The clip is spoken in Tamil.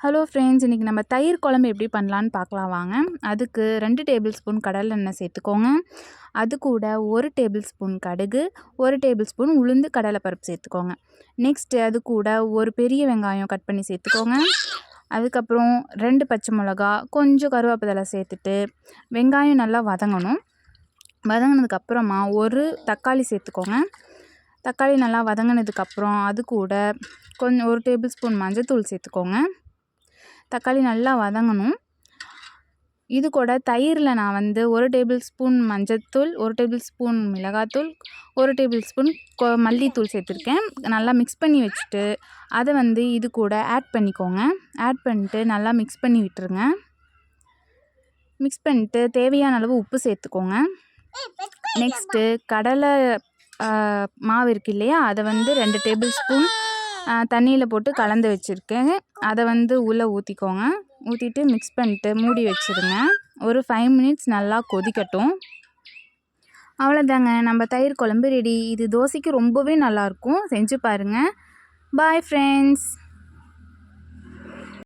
ஹலோ ஃப்ரெண்ட்ஸ், இன்றைக்கி நம்ம தயிர் குழம்பு எப்படி பண்ணலான்னு பார்க்கலாம் வாங்க. அதுக்கு 2 டேபிள் ஸ்பூன் கடலெண்ணெய் சேர்த்துக்கோங்க. அது கூட 1 டேபிள் ஸ்பூன் கடுகு, 1 டேபிள் ஸ்பூன் உளுந்து கடலைப்பருப்பு சேர்த்துக்கோங்க. நெக்ஸ்ட்டு அது கூட ஒரு பெரிய வெங்காயம் கட் பண்ணி சேர்த்துக்கோங்க. அதுக்கப்புறம் 2 பச்சை மிளகா, கொஞ்சம் கருவேப்பிலை சேர்த்துட்டு வெங்காயம் நல்லா வதங்கணும். வதங்கினதுக்கப்புறமா ஒரு தக்காளி சேர்த்துக்கோங்க. தக்காளி நல்லா வதங்கினதுக்கப்புறம் அது கூட கொஞ்சம் 1 டேபிள் ஸ்பூன் மஞ்சள்தூள் சேர்த்துக்கோங்க. தக்காளி நல்லா வதங்கணும். இது கூட தயிரில் நான் 1 டேபிள் ஸ்பூன் மஞ்சள்தூள், 1 டேபிள் ஸ்பூன் மிளகாத்தூள், 1 டேபிள் ஸ்பூன் மல்லித்தூள் சேர்த்துருக்கேன். நல்லா மிக்ஸ் பண்ணி வச்சுட்டு அதை இது கூட ஆட் பண்ணிக்கோங்க. ஆட் பண்ணிட்டு நல்லா மிக்ஸ் பண்ணி விட்டுருங்க. மிக்ஸ் பண்ணிட்டு தேவையான அளவு உப்பு சேர்த்துக்கோங்க. நெக்ஸ்ட்டு கடலை மாவு இருக்கு இல்லையா, அதை 2 டேபிள் ஸ்பூன் தண்ணியில் போட்டு கலந்து வச்சுருக்கேன். அதை உள்ளே ஊற்றிக்கோங்க. ஊற்றிட்டு மிக்ஸ் பண்ணிட்டு மூடி வச்சுருங்க. ஒரு 5 மினிட்ஸ் நல்லா கொதிக்கட்டும். அவ்வளோதாங்க, நம்ம தயிர் குழம்பு ரெடி. இது தோசைக்கு ரொம்பவே நல்லாயிருக்கும். செஞ்சு பாருங்கள். Bye friends.